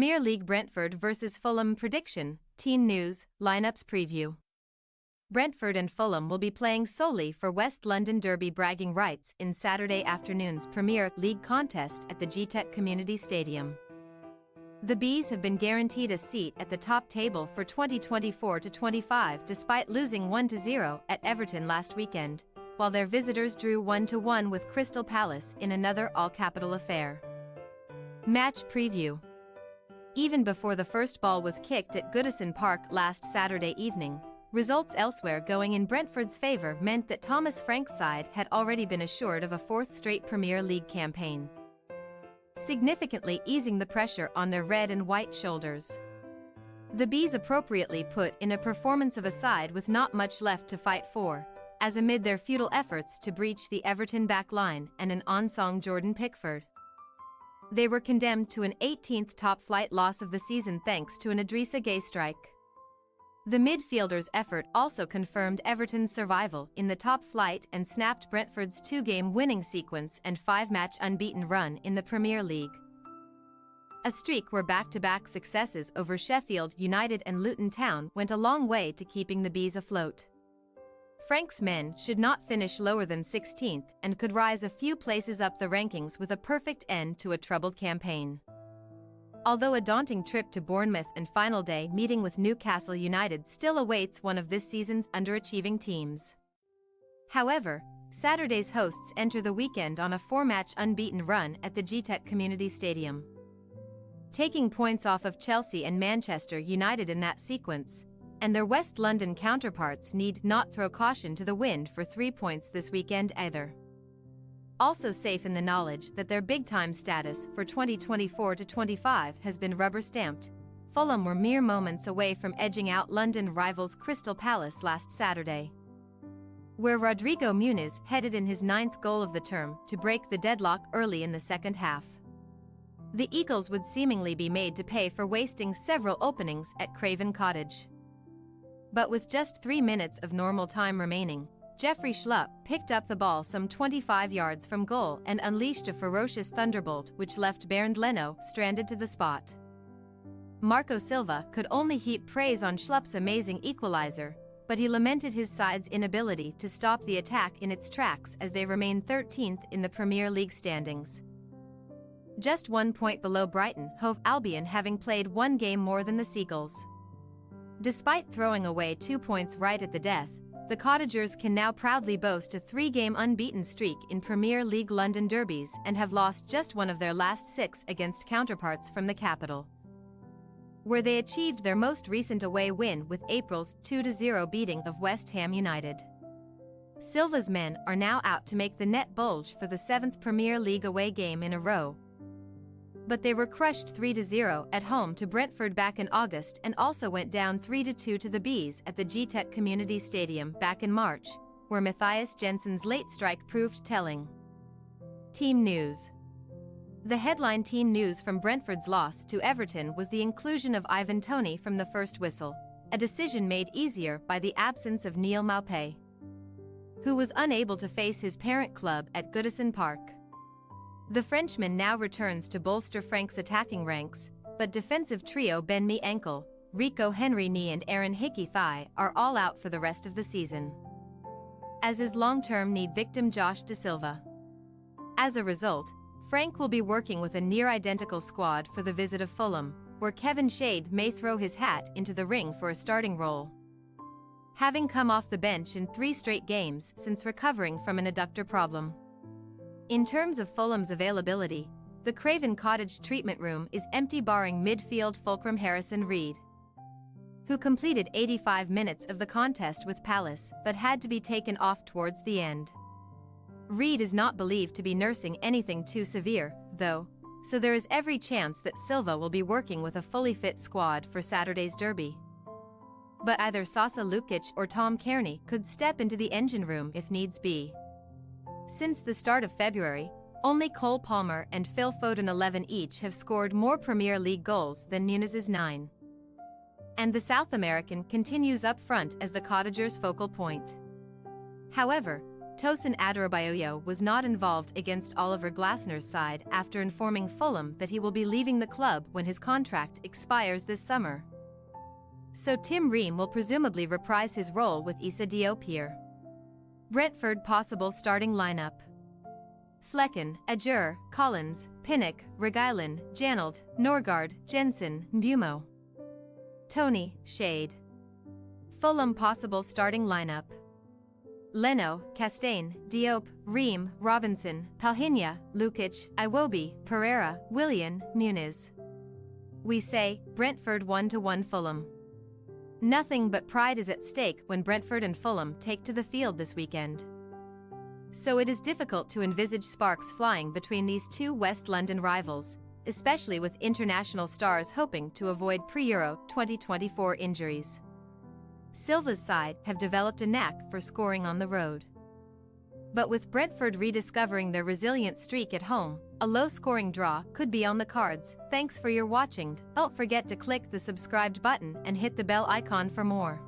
Premier League Brentford vs Fulham prediction, team news, lineups preview. Brentford and Fulham will be playing solely for West London Derby bragging rights in Saturday afternoon's Premier League contest at the Gtech Community Stadium. The Bees have been guaranteed a seat at the top table for 2024-25 despite losing 1-0 at Everton last weekend, while their visitors drew 1-1 with Crystal Palace in another all-capital affair. Match preview. Even before the first ball was kicked at Goodison Park last Saturday evening, results elsewhere going in Brentford's favour meant that Thomas Frank's side had already been assured of a fourth straight Premier League campaign, significantly easing the pressure on their red and white shoulders. The Bees appropriately put in a performance of a side with not much left to fight for, as amid their futile efforts to breach the Everton back line and an onsong Jordan Pickford, they were condemned to an 18th top-flight loss of the season thanks to an Idrissa Gueye strike. The midfielder's effort also confirmed Everton's survival in the top flight and snapped Brentford's two-game winning sequence and five-match unbeaten run in the Premier League, a streak where back-to-back successes over Sheffield United and Luton Town went a long way to keeping the Bees afloat. Frank's men should not finish lower than 16th and could rise a few places up the rankings with a perfect end to a troubled campaign. Although a daunting trip to Bournemouth and final day meeting with Newcastle United still awaits one of this season's underachieving teams. However, Saturday's hosts enter the weekend on a four-match unbeaten run at the Gtech Community Stadium, taking points off of Chelsea and Manchester United in that sequence, and their West London counterparts need not throw caution to the wind for 3 points this weekend either. Also safe in the knowledge that their big-time status for 2024-25 has been rubber-stamped, Fulham were mere moments away from edging out London rivals Crystal Palace last Saturday, where Rodrigo Muniz headed in his 9th goal of the term to break the deadlock early in the second half. The Eagles would seemingly be made to pay for wasting several openings at Craven Cottage. But with just 3 minutes of normal time remaining, Jeffrey Schlupp picked up the ball some 25 yards from goal and unleashed a ferocious thunderbolt which left Bernd Leno stranded to the spot. Marco Silva could only heap praise on Schlupp's amazing equalizer, but he lamented his side's inability to stop the attack in its tracks as they remain 13th in the Premier League standings, just 1 point below Brighton Hove Albion having played one game more than the Seagulls. Despite throwing away 2 points right at the death, the Cottagers can now proudly boast a 3-game unbeaten streak in Premier League London derbies and have lost just one of their last 6 against counterparts from the capital, where they achieved their most recent away win with April's 2-0 beating of West Ham United. Silva's men are now out to make the net bulge for the 7th Premier League away game in a row, but they were crushed 3-0 at home to Brentford back in August and also went down 3-2 to the Bees at the Gtech Community Stadium back in March, where Matthias Jensen's late strike proved telling. Team news. The headline team news from Brentford's loss to Everton was the inclusion of Ivan Toney from the first whistle, a decision made easier by the absence of Neil Maupay, who was unable to face his parent club at Goodison Park. The Frenchman now returns to bolster Frank's attacking ranks, but defensive trio Ben Mee ankle, Rico Henry knee and Aaron Hickey thigh are all out for the rest of the season, as is long-term knee victim Josh Da Silva. As a result, Frank will be working with a near-identical squad for the visit of Fulham, where Kevin Shade may throw his hat into the ring for a starting role, having come off the bench in 3 straight games since recovering from an adductor problem. In terms of Fulham's availability, the Craven Cottage treatment room is empty barring midfield fulcrum Harrison Reed, who completed 85 minutes of the contest with Palace but had to be taken off towards the end. Reed is not believed to be nursing anything too severe, though, so there is every chance that Silva will be working with a fully fit squad for Saturday's derby. But either Sasa Lukic or Tom Kearney could step into the engine room if needs be. Since the start of February, only Cole Palmer and Phil Foden 11 each have scored more Premier League goals than Nunez's 9. And the South American continues up front as the Cottagers' focal point. However, Tosin Adarabioyo was not involved against Oliver Glasner's side after informing Fulham that he will be leaving the club when his contract expires this summer. So Tim Ream will presumably reprise his role with Issa Diop here. Brentford possible starting lineup: Flecken, Ajur, Collins, Pinnock, Reguilon, Janelt, Norgard, Jensen, Mbumo. Tony, Shade. Fulham possible starting lineup: Leno, Castaigne, Diop, Ream, Robinson, Palhinha, Lukic, Iwobi, Pereira, Willian, Muniz. We say, Brentford 1-1 Fulham. Nothing but pride is at stake when Brentford and Fulham take to the field this weekend. So it is difficult to envisage sparks flying between these two West London rivals, especially with international stars hoping to avoid pre-Euro 2024 injuries. Silva's side have developed a knack for scoring on the road. But with Brentford rediscovering their resilient streak at home, a low-scoring draw could be on the cards. Thanks for your watching. Don't forget to click the subscribed button and hit the bell icon for more.